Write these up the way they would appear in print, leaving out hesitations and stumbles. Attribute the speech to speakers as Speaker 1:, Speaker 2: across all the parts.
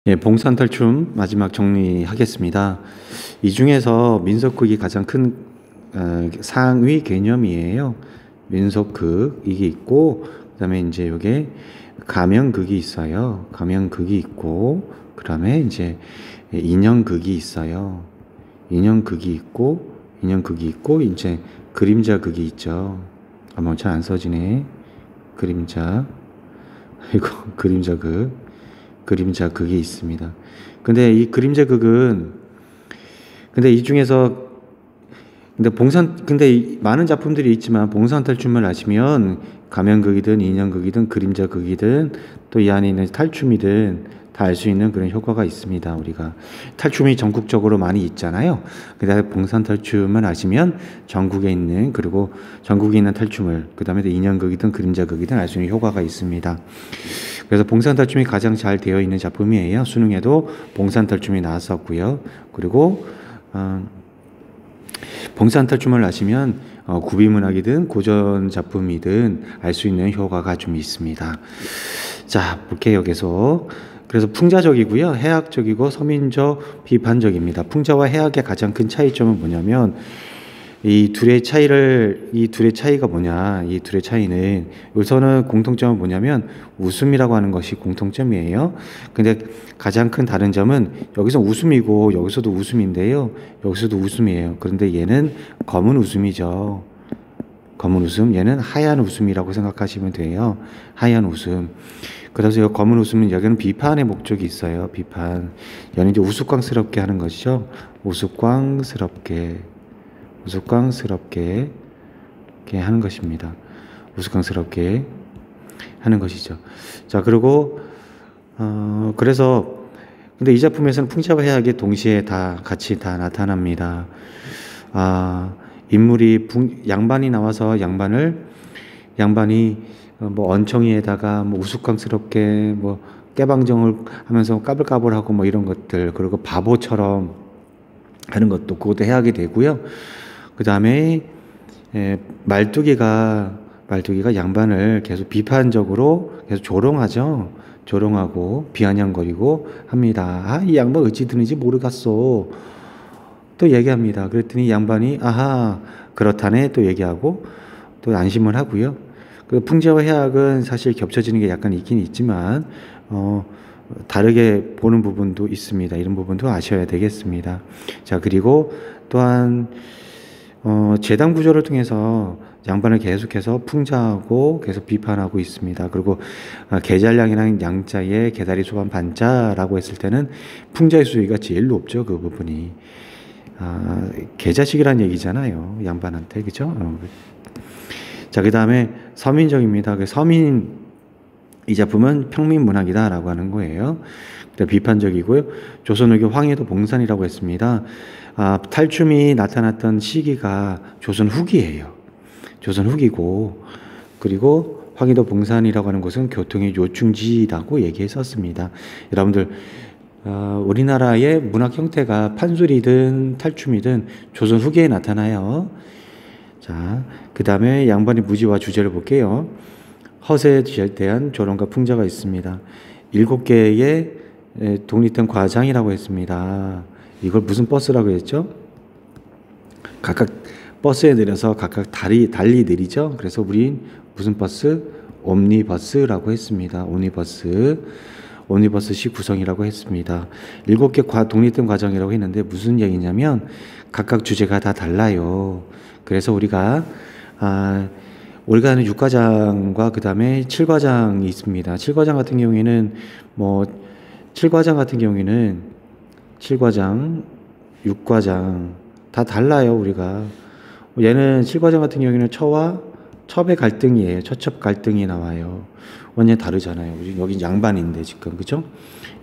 Speaker 1: 예, 봉산탈춤 마지막 정리하겠습니다. 이 중에서 민속극이 가장 큰 상위 개념이에요. 민속극 이게 있고, 그다음에 이제 요게 가면극이 있어요. 가면극이 있고, 그다음에 이제 인형극이 있어요. 인형극이 있고, 이제 그림자극이 있죠. 아마 잘 안 써지네. 그림자, 이거 그림자극이 있습니다. 근데 이 그림자극은 근데 이 중에서 근데 많은 작품들이 있지만 봉산탈춤을 아시면 가면극이든 인형극이든 그림자극이든 또 이 안에 있는 탈춤이든 다 알 수 있는 그런 효과가 있습니다. 우리가 탈춤이 전국적으로 많이 있잖아요. 근데 봉산탈춤을 아시면 전국에 있는 그리고 전국에 있는 탈춤을 그다음에 인형극이든 그림자극이든 알 수 있는 효과가 있습니다. 그래서 봉산탈춤이 가장 잘 되어 있는 작품이에요. 수능에도 봉산탈춤이 나왔었고요. 그리고 봉산탈춤을 아시면 구비문학이든 고전 작품이든 알 수 있는 효과가 좀 있습니다. 자, 볼게요. 계속. 그래서 풍자적이고요. 해학적이고 서민적, 비판적입니다. 풍자와 해학의 가장 큰 차이점은 뭐냐면 이 둘의 차이가 뭐냐? 이 둘의 차이는 우선은 공통점은 뭐냐면 웃음이라고 하는 것이 공통점이에요. 근데 가장 큰 다른 점은 여기서 웃음이고 여기서도 웃음인데요. 여기서도 웃음이에요. 그런데 얘는 검은 웃음이죠. 검은 웃음. 얘는 하얀 웃음이라고 생각하시면 돼요. 하얀 웃음. 그래서 이 검은 웃음은 여기는 비판의 목적이 있어요. 비판. 얘는 이제 우스꽝스럽게 하는 것이죠. 우스꽝스럽게 이렇게 하는 것입니다. 우스꽝스럽게 하는 것이죠. 자, 그리고 그래서 근데 이 작품에서는 풍자와 해악이 동시에 같이 나타납니다. 인물이 양반이 나와서 양반이 뭐 언청이에다가 뭐 우스꽝스럽게 뭐 깨방정을 하면서 까불까불하고 뭐 이런 것들, 그리고 바보처럼 하는 것도 그것도 해악이 되고요. 그 다음에 말뚝이가 양반을 계속 비판적으로 계속 조롱하죠. 조롱하고 비아냥거리고 합니다. 이 양반 어찌 드는지 모르겠어. 또 얘기합니다. 그랬더니 양반이 아하 그렇다네 또 얘기하고 또 안심을 하고요. 그 풍자와 해악은 사실 겹쳐지는 게 약간 있긴 있지만 다르게 보는 부분도 있습니다. 이런 부분도 아셔야 되겠습니다. 자, 그리고 또한 재단 구조를 통해서 양반을 계속해서 풍자하고 계속 비판하고 있습니다. 그리고 계잘량이랑 양자의 계다리 소반 반자라고 했을 때는 풍자의 수위가 제일 높죠. 그 부분이 계자식이란 얘기잖아요. 양반한테 그죠? 자, 그 다음에 서민적입니다. 그 서민 이 작품은 평민문학이다라고 하는 거예요. 비판적이고요. 조선후기 황해도 봉산이라고 했습니다. 탈춤이 나타났던 시기가 조선 후기예요. 조선 후기고, 그리고 황해도 봉산이라고 하는 곳은 교통의 요충지라고 얘기했었습니다. 여러분들 우리나라의 문학 형태가 판소리든 탈춤이든 조선 후기에 나타나요. 자, 그 다음에 양반의 무지와 주제를 볼게요. 허세에 대한 조롱과 풍자가 있습니다. 7개의 독립된 과장이라고 했습니다. 이걸 무슨 버스라고 했죠? 각각 버스에 내려서 각각 달리 내리죠. 그래서 우린 무슨 버스? 옴니버스라고 했습니다. 옴니버스식 구성이라고 했습니다. 7개 독립된 과정이라고 했는데 무슨 얘기냐면 각각 주제가 다 달라요. 그래서 우리가 하는 6과장과 그 다음에 7과장이 있습니다. 7과장 같은 경우에는 7과장, 6과장 다 달라요. 우리가 얘는 7과장 같은 경우에는 첩의 갈등이에요. 처첩 갈등이 나와요. 완전 다르잖아요. 여기 양반인데 지금 그죠?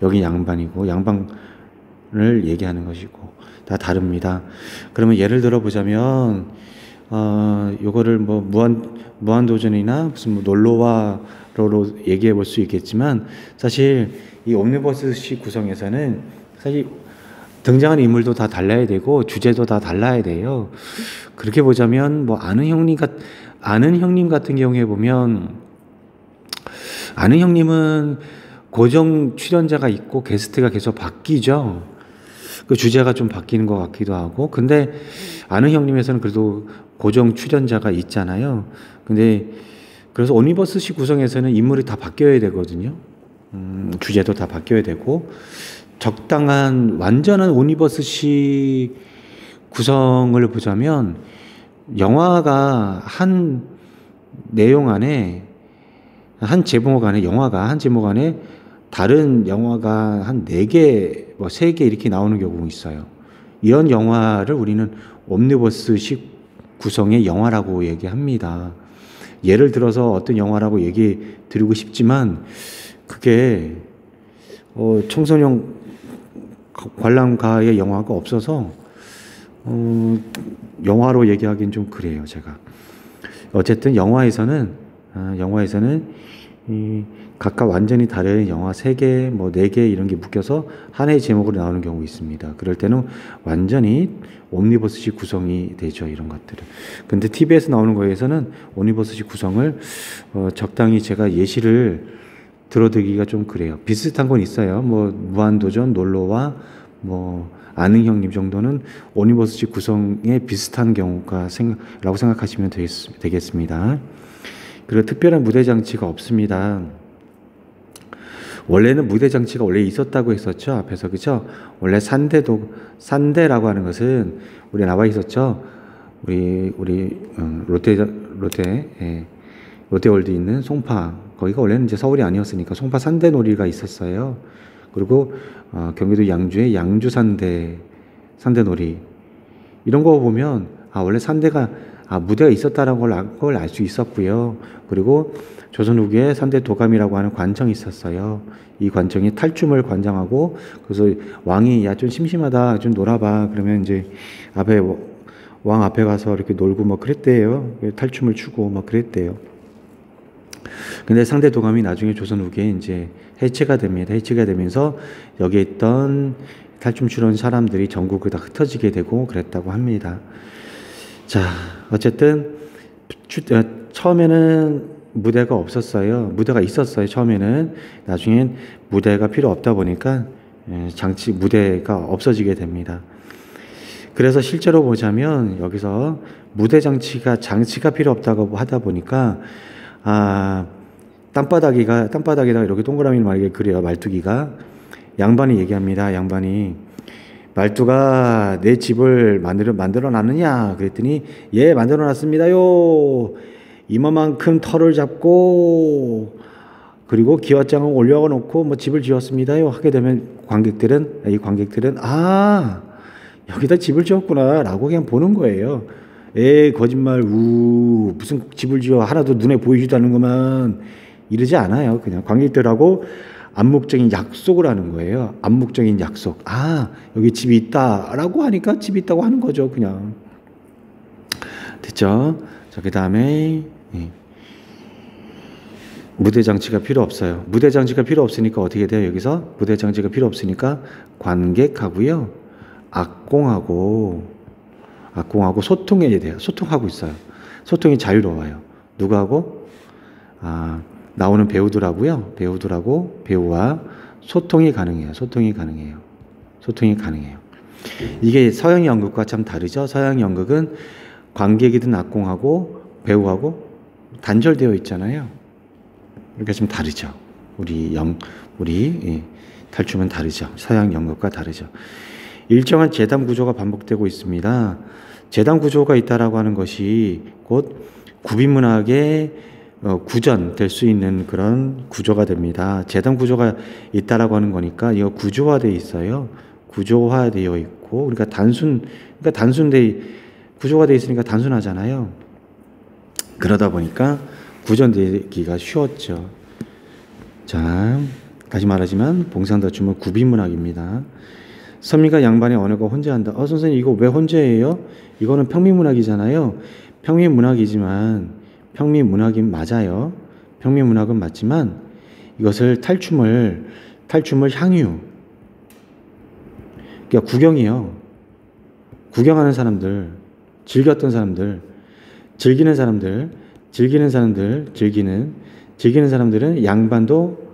Speaker 1: 여기 양반이고 양반을 얘기하는 것이고 다 다릅니다. 그러면 예를 들어 보자면 요거를 무한도전이나 무슨 놀러와로 얘기해 볼 수 있겠지만 사실 이 옴니버스식 구성에서는 사실 등장하는 인물도 다 달라야 되고 주제도 다 달라야 돼요. 그렇게 보자면 아는 형님 같은 경우에 보면 아는 형님은 고정 출연자가 있고 게스트가 계속 바뀌죠. 그 주제가 좀 바뀌는 것 같기도 하고. 근데 아는 형님에서는 그래도 고정 출연자가 있잖아요. 근데 그래서 오니버스식 구성에서는 인물이 다 바뀌어야 되거든요. 주제도 다 바뀌어야 되고, 적당한 완전한 오니버스식 구성을 보자면 영화가 한 내용 안에, 한 제목 안에, 영화가 한 제목 안에 다른 영화가 한 4개, 뭐 3개 이렇게 나오는 경우가 있어요. 이런 영화를 우리는 옴니버스식 구성의 영화라고 얘기합니다. 예를 들어서 어떤 영화라고 얘기 드리고 싶지만, 그게 청소년 관람가의 영화가 없어서 영화로 얘기하기는 좀 그래요, 제가. 어쨌든 영화에서는 이 각각 완전히 다른 영화 3개, 뭐 4개 이런 게 묶여서 하나의 제목으로 나오는 경우가 있습니다. 그럴 때는 완전히 옴니버스식 구성이 되죠, 이런 것들은. 근데 TV에서 나오는 거에서는 옴니버스식 구성을 적당히 제가 예시를 들어드리기가 좀 그래요. 비슷한 건 있어요. 뭐 무한도전, 놀러와 뭐 아는 형님 정도는 오니버스식 구성에 비슷한 경우가 라고 생각하시면 되겠습니다. 그리고 특별한 무대 장치가 없습니다. 원래는 무대 장치가 원래 있었다고 했었죠, 앞에서. 그죠? 원래 산대라고 하는 것은 우리 나와 있었죠. 우리 롯데월드 있는 송파, 거기가 원래는 이제 서울이 아니었으니까 송파 산대놀이가 있었어요. 그리고 경기도 양주의 양주 산대놀이, 이런 거 보면 원래 무대가 있었다는 걸 알 수 있었고요. 그리고 조선 후기에 산대 도감이라고 하는 관청이 있었어요. 이 관청이 탈춤을 관장하고, 그래서 왕이 야 좀 심심하다, 좀 놀아봐, 그러면 이제 왕 앞에 가서 이렇게 놀고 뭐 그랬대요. 탈춤을 추고 뭐 그랬대요. 근데 상대 도감이 나중에 조선 후기에 이제 해체가 됩니다. 해체가 되면서 여기에 있던 탈춤 추는 사람들이 전국에 다 흩어지게 되고 그랬다고 합니다. 자, 어쨌든 처음에는 무대가 없었어요. 무대가 있었어요, 처음에는. 나중엔 무대가 필요 없다 보니까 무대가 없어지게 됩니다. 그래서 실제로 보자면 여기서 무대 장치가 필요 없다고 하다 보니까 땅바닥에다가 이렇게 동그라미 말게 그래요. 말뚝이가. 양반이 얘기합니다. 양반이, 말뚝아, 내 집을 만들어 놨느냐? 그랬더니, 예, 만들어 놨습니다요. 이만큼 털을 잡고, 그리고 기와장을 올려놓고 뭐 집을 지었습니다요. 하게 되면 관객들은 여기다 집을 지었구나 라고 그냥 보는 거예요. 거짓말, 무슨 집을 지어, 하나도 눈에 보이지도 않는 것만, 이러지 않아요. 그냥 관객들하고 암묵적인 약속을 하는 거예요. 암묵적인 약속. 여기 집이 있다라고 하니까 집이 있다고 하는 거죠, 그냥. 됐죠? 자, 그 다음에 무대 장치가 필요 없어요. 무대 장치가 필요 없으니까 어떻게 돼요? 여기서 무대 장치가 필요 없으니까 관객하고요, 악공하고 소통해야 돼요. 소통하고 있어요. 소통이 자유로워요. 누구하고? 나오는 배우들하고 배우와 소통이 가능해요. 이게 서양 연극과 참 다르죠. 서양 연극은 관객이든 악공하고 배우하고 단절되어 있잖아요. 그러니까 좀 다르죠. 우리 탈춤은 다르죠. 서양 연극과 다르죠. 일정한 재단 구조가 반복되고 있습니다. 재단 구조가 있다라고 하는 것이 곧 구빈문학의 구전될 수 있는 그런 구조가 됩니다. 재단 구조가 있다라고 하는 거니까 이거 구조화되어 있어요. 구조화되어 있고, 구조가 되어 있으니까 단순하잖아요. 그러다 보니까 구전되기가 쉬웠죠. 자, 다시 말하지만 봉상다춤은 구빈문학입니다. 선미가 양반의 언어가 혼재한다. 선생님, 이거 왜 혼재해요? 이거는 평미문학이잖아요. 평미문학인 맞아요. 평미문학은 맞지만 이것을 탈춤을 향유, 그러니까 구경이요. 구경하는 사람들, 즐기는 사람들은 양반도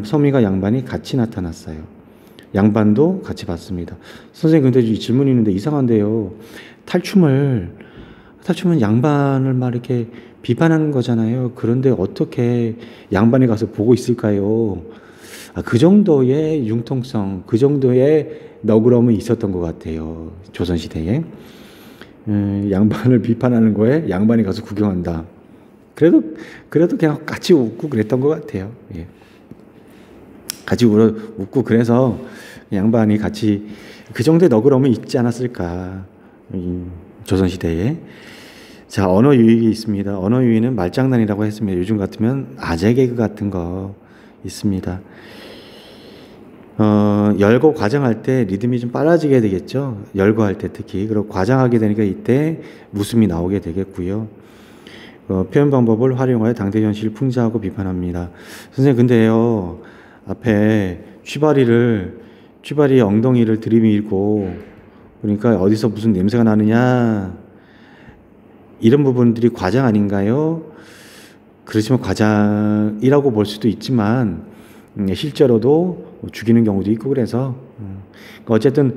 Speaker 1: 서민과 양반이 같이 나타났어요. 양반도 같이 봤습니다. 선생님, 근데 이 질문이 있는데 이상한데요. 탈춤은 양반을 막 이렇게 비판하는 거잖아요. 그런데 어떻게 양반이 가서 보고 있을까요? 그 정도의 융통성, 그 정도의 너그러움이 있었던 것 같아요. 조선시대에. 양반을 비판하는 거에 양반이 가서 구경한다. 그래도 그냥 같이 웃고 그랬던 것 같아요. 예. 같이 웃고 그래서 양반이 같이 그 정도의 너그러움이 있지 않았을까. 조선시대에. 자, 언어 유익이 있습니다. 언어 유익은 말장난이라고 했습니다. 요즘 같으면 아재 개그 같은 거 있습니다. 열고 과장할 때 리듬이 좀 빨라지게 되겠죠. 열거할 때 특히. 그리고 과장하게 되니까 이때 웃음이 나오게 되겠고요. 표현 방법을 활용하여 당대 현실을 풍자하고 비판합니다. 선생님, 근데요, 앞에 취바리 엉덩이를 들이밀고, 그러니까 어디서 무슨 냄새가 나느냐, 이런 부분들이 과장 아닌가요? 그렇지만 과장이라고 볼 수도 있지만, 실제로도 죽이는 경우도 있고 그래서, 어쨌든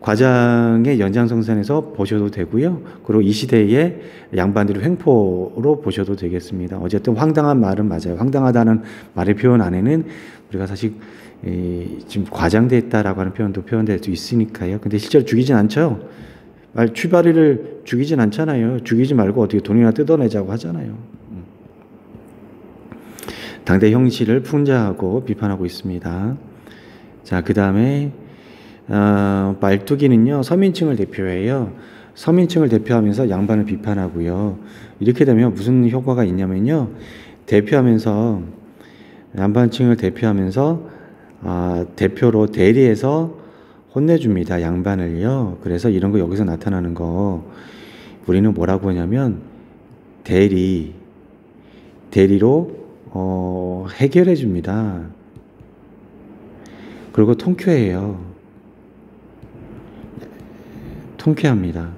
Speaker 1: 과장의 연장선상에서 보셔도 되고요. 그리고 이 시대의 양반들의 횡포로 보셔도 되겠습니다. 어쨌든 황당한 말은 맞아요. 황당하다는 말의 표현 안에는 우리가 사실 지금 과장됐다라고 하는 표현도 표현될 수 있으니까요. 근데 실제로 죽이진 않죠. 취바리를 죽이진 않잖아요. 죽이지 말고 어떻게 돈이나 뜯어내자고 하잖아요. 당대 형실을 풍자하고 비판하고 있습니다. 자, 그 다음에 말뚝이는요, 서민층을 대표해요. 서민층을 대표하면서 양반을 비판하고요. 이렇게 되면 무슨 효과가 있냐면요, 양반층을 대표하면서 대표로 대리해서 혼내줍니다. 양반을요. 그래서 이런 거 여기서 나타나는 거 우리는 뭐라고 하냐면 대리로 해결해 줍니다. 그리고 통쾌합니다.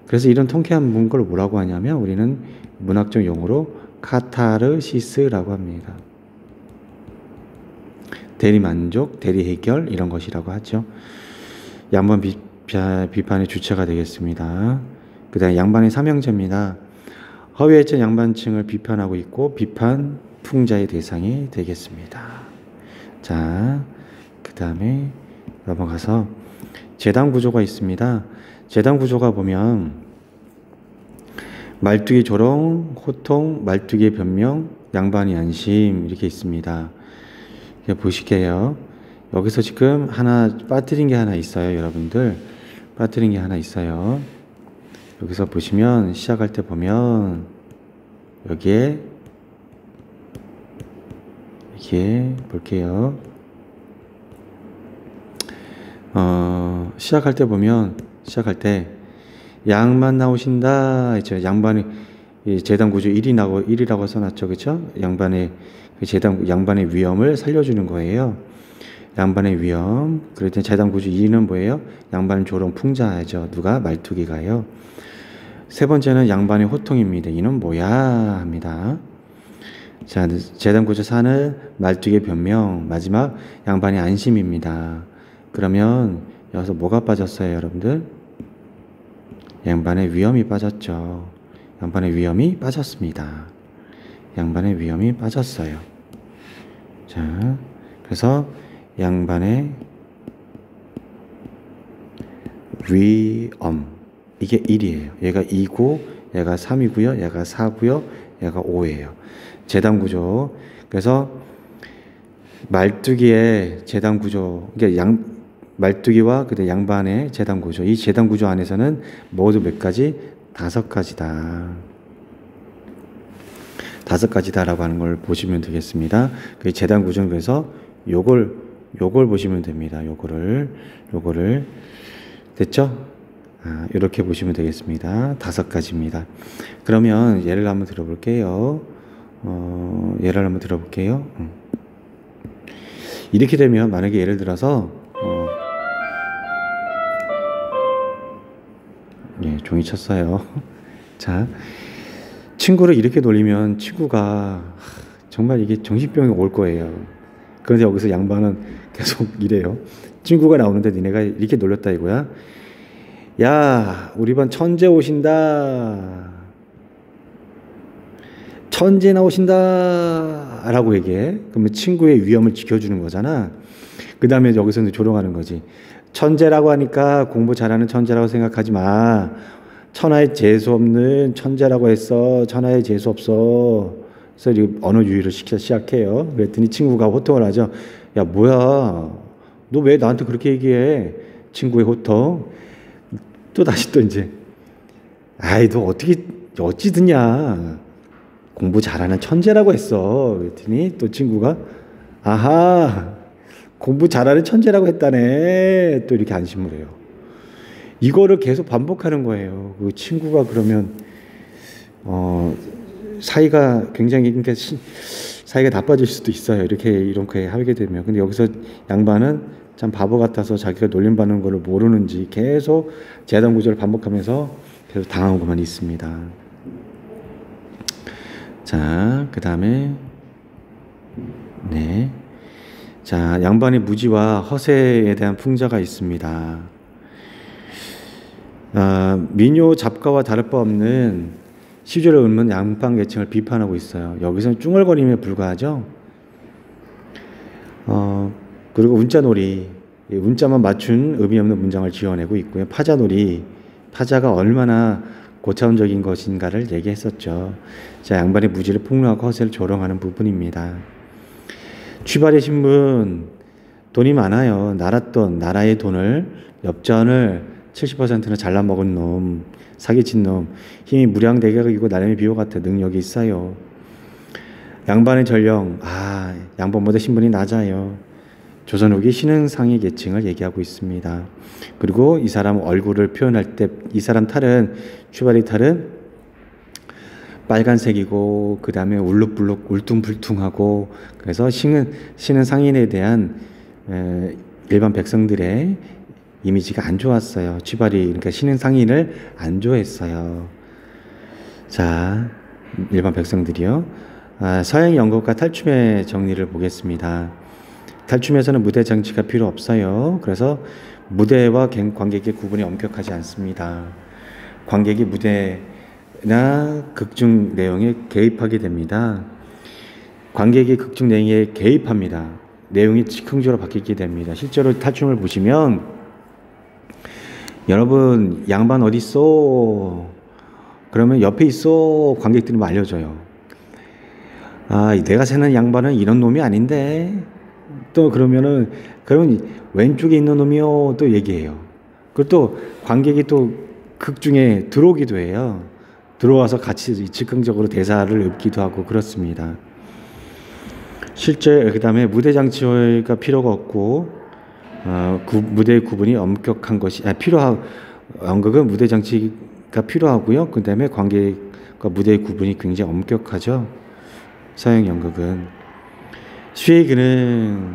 Speaker 1: 그래서 이런 통쾌한 문구를 뭐라고 하냐면 우리는 문학적 용어로 카타르시스라고 합니다. 대리만족, 대리해결 이런 것이라고 하죠. 양반 비판의 주체가 되겠습니다. 그 다음에 양반의 삼형제입니다. 허위했던 양반층을 비판하고 있고 비판 풍자의 대상이 되겠습니다. 자, 그 다음에 넘어가서 재단 구조가 있습니다. 재단 구조가 보면 말뚝이 조롱, 호통, 말뚝이 변명, 양반이 안심 이렇게 있습니다. 보실게요. 여기서 지금 빠뜨린 게 하나 있어요. 여러분들 빠뜨린 게 하나 있어요. 여기서 보시면 시작할 때 보면 여기에 볼게요. 시작할 때 양만 나오신다 했죠. 양반이 재단 구조 1이라고 써놨죠. 그렇죠? 양반의 위엄을 살려주는 거예요. 양반의 위엄. 그럴 때 재단 구조 2는 뭐예요? 양반 조롱 풍자하죠. 누가? 말투기가요. 세 번째는 양반의 호통입니다. 이는 뭐야? 합니다. 자, 재단 구조 4는 말투기의 변명. 마지막 양반의 안심입니다. 그러면 여기서 뭐가 빠졌어요, 여러분들? 양반의 위엄이 빠졌죠. 양반의 위엄이 빠졌습니다. 양반의 위엄이 빠졌어요. 자, 그래서 양반의 위엄 이게 1이에요. 얘가 2고 얘가 3이고요. 얘가 4고요. 얘가 5예요. 재단 구조. 그래서 말뚝이의 재단 구조. 그러니까 말뚝이와 그다음 양반의 재단 구조. 이 재단 구조 안에서는 모두 몇 가지? 5가지다. 5가지다라고 하는 걸 보시면 되겠습니다. 그 재단 구조는 그래서 요걸 보시면 됩니다. 요거를 됐죠? 이렇게 보시면 되겠습니다. 5가지입니다. 그러면 예를 한번 들어볼게요. 이렇게 되면 만약에 예를 들어서 종이 쳤어요. 자, 친구를 이렇게 놀리면 친구가 정말 이게 정신병이 올 거예요. 그런데 여기서 양반은 계속 이래요. 친구가 나오는데 니네가 이렇게 놀렸다 이거야. 야, 우리 반 천재 오신다. 천재 나오신다. 라고 얘기해. 그러면 친구의 위험을 지켜주는 거잖아. 그 다음에 여기서는 조롱하는 거지. 천재라고 하니까 공부 잘하는 천재라고 생각하지 마. 천하에 재수 없는 천재라고 했어. 천하에 재수 없어. 그래서 언어 유희를 시작해요. 그랬더니 친구가 호통을 하죠. 야, 뭐야. 너 왜 나한테 그렇게 얘기해? 친구의 호통. 또 다시 또 이제, 아이, 너 어찌 듣냐. 공부 잘하는 천재라고 했어. 그랬더니 또 친구가, 아하, 공부 잘하는 천재라고 했다네. 또 이렇게 안심을 해요. 이거를 계속 반복하는 거예요. 그 친구가 그러면 사이가 굉장히, 그러니까 사이가 나빠질 수도 있어요. 이렇게 하게 되면. 근데 여기서 양반은 참 바보 같아서 자기가 놀림받는 거를 모르는지 계속 재단 구조를 반복하면서 계속 당하고만 있습니다. 자, 그 다음에 네. 자, 양반의 무지와 허세에 대한 풍자가 있습니다. 민요 잡가와 다를 바 없는 시조를 읊는 양반 계층을 비판하고 있어요. 여기서는 쭝얼거림에 불과하죠. 그리고 운자놀이, 운자만 맞춘 의미 없는 문장을 지어내고 있고요. 파자놀이, 파자가 얼마나 고차원적인 것인가를 얘기했었죠. 자, 양반의 무지를 폭로하고 허세를 조롱하는 부분입니다. 취발의 신분, 돈이 많아요. 나라의 돈을, 엽전을 70%는 잘라먹은 놈, 사기친 놈, 힘이 무량대격이고 나름의 비호 같아 능력이 있어요. 양반의 전령, 양반보다 신분이 낮아요. 조선 후기 신흥상위 계층을 얘기하고 있습니다. 그리고 이 사람 얼굴을 표현할 때 이 사람 탈은, 취발의 탈은 빨간색이고 그 다음에 울룩불룩 울퉁불퉁하고, 그래서 신흥상인에 대한 일반 백성들의 이미지가 안 좋았어요. 취발이, 그러니까 신흥상인을 안 좋아했어요. 자, 일반 백성들이요. 서양 연극과 탈춤의 정리를 보겠습니다. 탈춤에서는 무대 장치가 필요 없어요. 그래서 무대와 관객의 구분이 엄격하지 않습니다. 관객이 무대나 극중 내용에 개입하게 됩니다. 관객이 극중 내용에 개입합니다. 내용이 즉흥적으로 바뀌게 됩니다. 실제로 탈춤을 보시면 여러분 양반 어디 있어? 그러면 옆에 있어. 관객들이 뭐 알려줘요. 내가 세는 양반은 이런 놈이 아닌데. 또 그러면 왼쪽에 있는 놈이요. 또 얘기해요. 그리고 또 관객이 또 극중에 들어오기도 해요. 들어와서 같이 즉흥적으로 대사를 읊기도 하고 그렇습니다. 실제 그 다음에 무대 장치가 필요가 없고 무대의 구분이 엄격한 것이 연극은 무대 장치가 필요하고요. 그 다음에 관객과 무대의 구분이 굉장히 엄격하죠. 서양 연극은 수의 기능,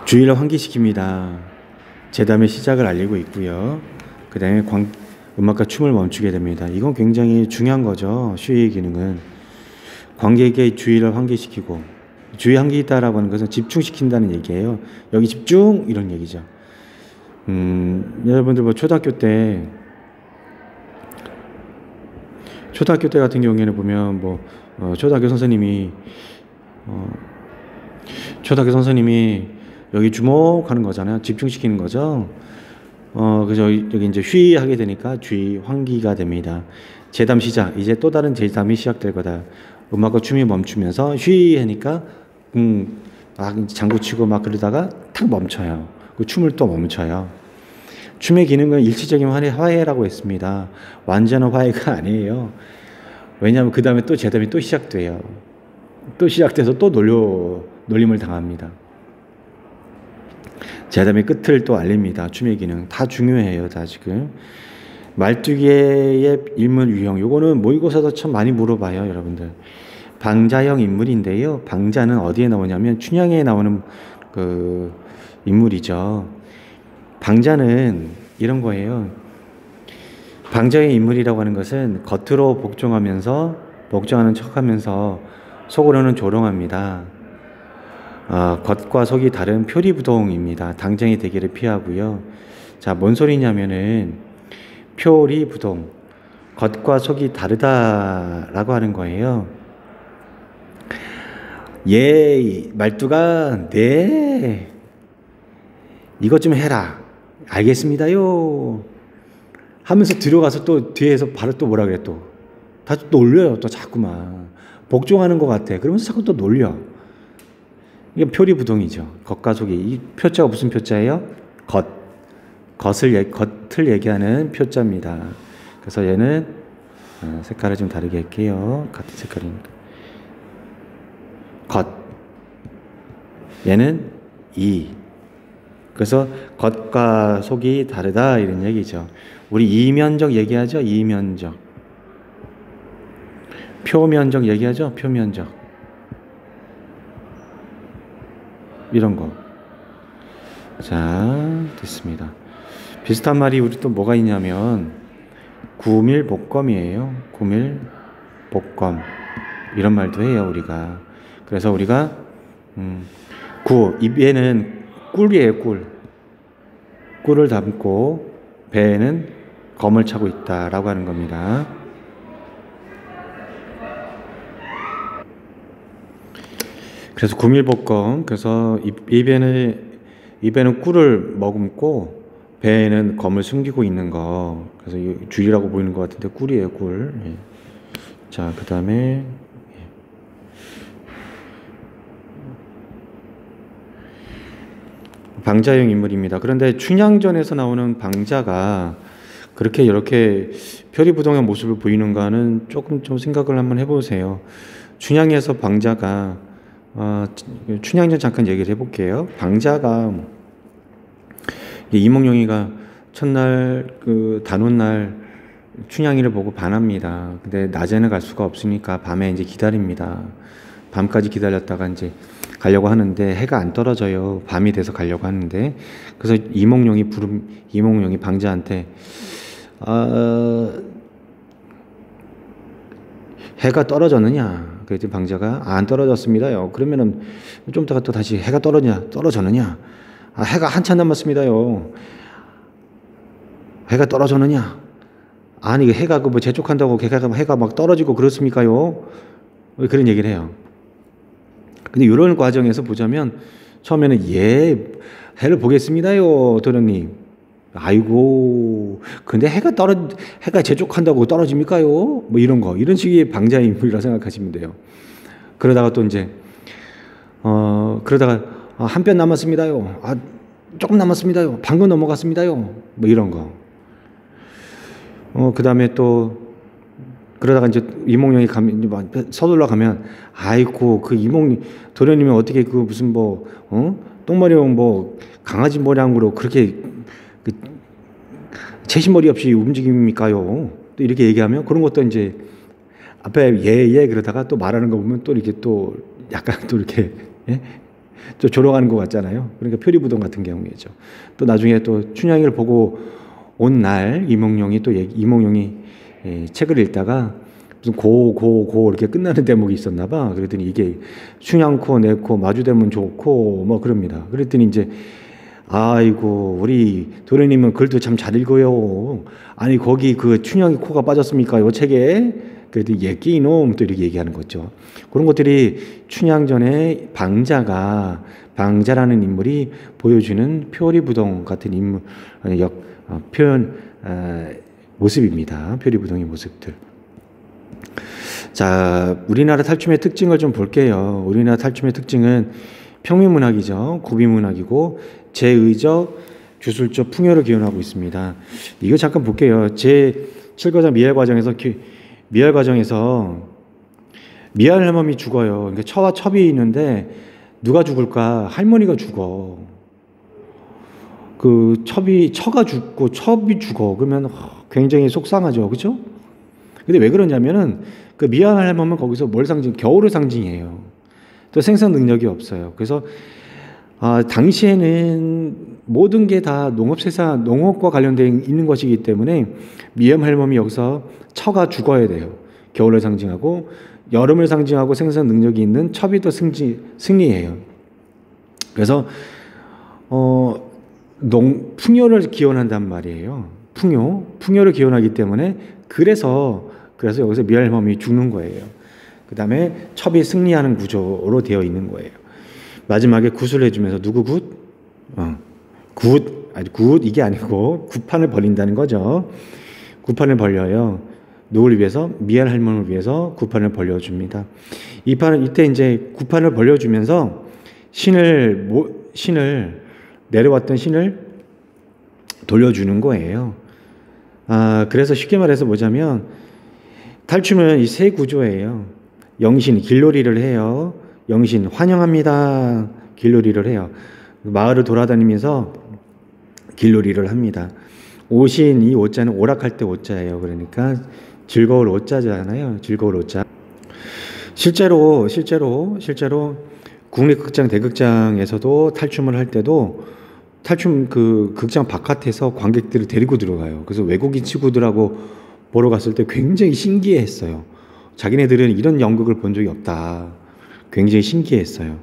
Speaker 1: 주의를 환기시킵니다. 제담의 시작을 알리고 있고요. 그 다음에 음악과 춤을 멈추게 됩니다. 이건 굉장히 중요한 거죠. 수의 기능은 관객의 주의를 환기시키고, 주의 환기있다라고 하는 것은 집중시킨다는 얘기예요. 여기 집중 이런 얘기죠. 여러분들 뭐 초등학교 때 같은 경우에는 보면 초등학교 선생님이 여기 주목하는 거잖아요. 집중시키는 거죠. 그래서 여기 이제 휘하게 되니까 주의 환기가 됩니다. 제담 시작. 이제 또 다른 제담이 시작될 거다. 음악과 춤이 멈추면서 휘 하니까 장구치고 막 그러다가 탁 멈춰요. 그 춤을 또 멈춰요. 춤의 기능은 일시적인 화해라고 했습니다. 완전한 화해가 아니에요. 왜냐하면 그 다음에 또 제담이 또 시작돼요. 또 시작돼서 또 놀림을 당합니다. 제담의 끝을 또 알립니다. 춤의 기능 다 중요해요. 다 지금 말뚝의 인물 유형, 요거는 모의고사도 참 많이 물어봐요. 여러분들 방자형 인물인데요. 방자는 어디에 나오냐면 춘향에 나오는 그 인물이죠. 방자는 이런 거예요. 방자의 인물이라고 하는 것은 겉으로 복종하는 척하면서 속으로는 조롱합니다. 겉과 속이 다른 표리부동입니다. 당장의 대결을 피하고요. 자, 뭔 소리냐면은 표리부동, 겉과 속이 다르다라고 하는 거예요. 얘 말투가 네 이것 좀 해라 알겠습니다요 하면서 들어가서 또 뒤에서 바로 또 뭐라 그래 또 다시 놀려요. 또 자꾸만 복종하는 것 같아. 그러면서 자꾸 또 놀려. 이게 표리부동이죠. 겉과 속이. 이 표자가 무슨 표자예요? 겉을 얘기하는 표자입니다. 그래서 얘는 색깔을 좀 다르게 할게요. 같은 색깔이니까. 겉. 얘는 그래서 겉과 속이 다르다 이런 얘기죠. 우리 이면적 얘기하죠. 이면적. 표면적 얘기하죠. 표면적. 이런 거. 자, 됐습니다. 비슷한 말이 우리 또 뭐가 있냐면 구밀복검이에요. 구밀복검. 이런 말도 해요, 우리가. 그래서 우리가 입에는 꿀이에요, 꿀. 꿀을 담고 배에는 검을 차고 있다라고 하는 겁니다. 그래서 구밀복검. 그래서 입에는 꿀을 머금고 배에는 검을 숨기고 있는 거. 그래서 줄이라고 보이는 것 같은데 꿀이에요, 꿀. 예. 자, 그 다음에 방자형 인물입니다. 그런데 춘향전에서 나오는 방자가 그렇게 이렇게 표리부동의 모습을 보이는가는 조금 좀 생각을 한번 해보세요. 춘향에서 방자가 춘향전 잠깐 얘기를 해볼게요. 방자가 이몽룡이가 첫날 그 단오날 춘향이를 보고 반합니다. 근데 낮에는 갈 수가 없으니까 밤에 이제 기다립니다. 밤까지 기다렸다가 이제 가려고 하는데 해가 안 떨어져요. 밤이 돼서 가려고 하는데 그래서 이몽룡이 방자한테 해가 떨어졌느냐? 그랬더니 방자가 안 떨어졌습니다요. 그러면은 좀 이따가 또 다시 해가 떨어졌느냐? 해가 한참 남았습니다요. 해가 떨어졌느냐? 아니 해가 뭐 재촉한다고 해가 막 떨어지고 그렇습니까요? 그런 얘기를 해요. 근데 이런 과정에서 보자면 처음에는 해를 보겠습니다요, 도련님. 아이고, 근데 해가 재촉한다고 떨어집니까요? 뭐 이런 식의 방자의 인물이라 생각하시면 돼요. 그러다가 또 이제, 한 뼘 남았습니다요. 조금 남았습니다요. 방금 넘어갔습니다요. 뭐 이런 거. 그 다음에 또, 그러다가 이제 이몽룡이 서둘러 가면, 아이고, 도련님이 어떻게 무슨 똥머리용 강아지 모양으로 그렇게 채신머리 없이 움직입니까요? 또 이렇게 얘기하면 그런 것도 이제 앞에 그러다가 또 말하는 거 보면 또 이렇게 또 약간 또 이렇게 또 조롱하는 것 같잖아요. 그러니까 표리부동 같은 경우이죠. 또 나중에 또 춘향이를 보고 온 날 이몽룡이 책을 읽다가 무슨 고 이렇게 끝나는 대목이 있었나 봐. 그랬더니 이게 춘향코 내 코 마주대면 좋고 뭐 그럽니다. 그랬더니 이제 아이고 우리 도련님은 글도 참 잘 읽어요. 아니 거기 그 춘향이 코가 빠졌습니까? 요 책에? 그랬더니 끼이놈 또 이렇게 얘기하는 거죠. 그런 것들이 춘향전의 방자라는 인물이 보여주는 표리부동 같은 인물 표현 모습입니다. 표리부동의 모습들. 자, 우리나라 탈춤의 특징을 좀 볼게요. 우리나라 탈춤의 특징은 평미문학이죠. 구비문학이고 제의적, 주술적 풍요를 기원하고 있습니다. 이거 잠깐 볼게요. 제7과정 미알 과정에서 미알 할멈이 죽어요. 그러니까 처와 첩이 있는데 누가 죽을까? 할머니가 죽어. 처가 죽고 첩이 죽어. 그러면 굉장히 속상하죠. 그렇죠? 근데 왜 그러냐면은 그 미안 할멈은 거기서 겨울을 상징해요. 또 생산 능력이 없어요. 그래서 당시에는 모든 게 다 농업과 관련되어 있는 것이기 때문에 미암 할멈이 여기서 처가 죽어야 돼요. 겨울을 상징하고 여름을 상징하고 생산 능력이 있는 첩이 더 승리해요. 그래서 풍요를 기원한단 말이에요. 풍요를 기원하기 때문에 그래서 여기서 미알몸이 죽는 거예요. 그 다음에 첩이 승리하는 구조로 되어 있는 거예요. 마지막에 굿을 해주면서 누구 굿? 굿 이게 아니고 구판을 벌린다는 거죠. 구판을 벌려요. 누구를 위해서? 미알 할멈을 위해서 구판을 벌려줍니다. 이때 이제 구판을 벌려주면서 내려왔던 신을 돌려주는 거예요. 그래서 쉽게 말해서 뭐냐면 탈춤은 이 세 구조예요. 영신, 길놀이를 해요. 영신, 환영합니다. 길놀이를 해요. 마을을 돌아다니면서 길놀이를 합니다. 오신, 이 오자는 오락할 때 오자예요. 그러니까 즐거울 오자잖아요. 즐거울 오자. 실제로 국립극장, 대극장에서도 탈춤을 할 때도 탈춤 극장 바깥에서 관객들을 데리고 들어가요. 그래서 외국인 친구들하고 보러 갔을 때 굉장히 신기해했어요. 자기네들은 이런 연극을 본 적이 없다. 굉장히 신기했어요.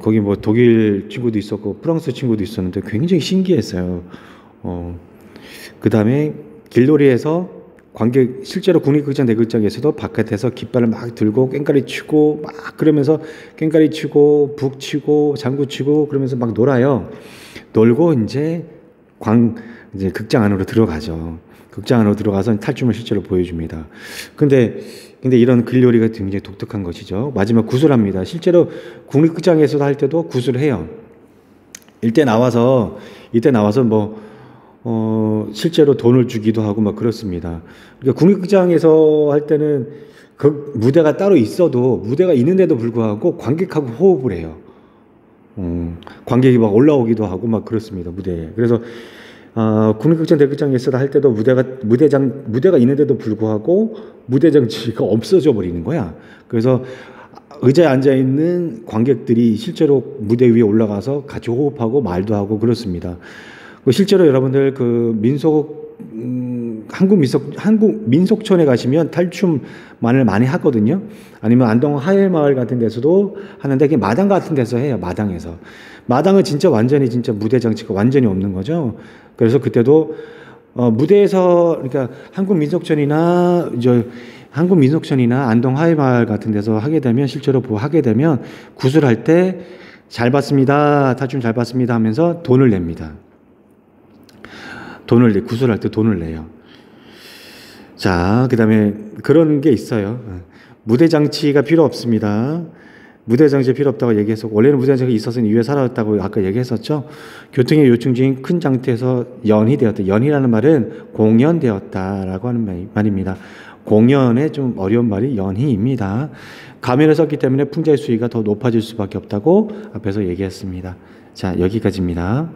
Speaker 1: 거기 뭐 독일 친구도 있었고 프랑스 친구도 있었는데 굉장히 신기했어요. 그 다음에 길놀이에서 실제로 국립극장, 대극장에서도 바깥에서 깃발을 막 들고 꽹과리 치고 막 그러면서 꽹과리 치고 북 치고 장구 치고 그러면서 막 놀아요. 놀고 이제 극장 안으로 들어가죠. 극장 안으로 들어가서 탈춤을 실제로 보여줍니다. 근데 이런 길놀이가 굉장히 독특한 것이죠. 마지막 굿을 합니다. 실제로 국립극장에서도 할 때도 굿을 해요. 이때 나와서 실제로 돈을 주기도 하고 막 그렇습니다. 그러니까 국립극장에서 할 때는 그 무대가 따로 있어도 무대가 있는데도 불구하고 관객하고 호흡을 해요. 관객이 막 올라오기도 하고 막 그렇습니다. 무대에. 그래서 국립극장, 대극장에서 할 때도 무대가 있는데도 불구하고 무대 장치가 없어져 버리는 거야. 그래서 의자에 앉아 있는 관객들이 실제로 무대 위에 올라가서 같이 호흡하고 말도 하고 그렇습니다. 실제로 여러분들 한국 민속촌에 가시면 탈춤만을 많이 하거든요. 아니면 안동 하회마을 같은 데서도 하는데 그게 마당 같은 데서 해요. 마당에서. 마당은 진짜 완전히 진짜 무대 장치가 완전히 없는 거죠. 그래서 그때도 무대에서 그러니까 한국 민속촌이나 안동 하회마을 같은 데서 실제로 하게 되면 굿을 할 때 잘 봤습니다. 탈춤 잘 봤습니다 하면서 돈을 냅니다. 굿을 할 때 돈을 내요. 자, 그 다음에 그런 게 있어요. 무대 장치가 필요 없습니다. 무대 장치가 필요 없다고 얘기해서 원래는 무대 장치가 있어서 이후에 사라졌다고 아까 얘기했었죠. 교통의 요청 중인 큰 장터에서 연희되었다. 연희라는 말은 공연되었다라고 하는 말입니다. 공연의 좀 어려운 말이 연희입니다. 가면을 썼기 때문에 풍자의 수위가 더 높아질 수밖에 없다고 앞에서 얘기했습니다. 자, 여기까지입니다.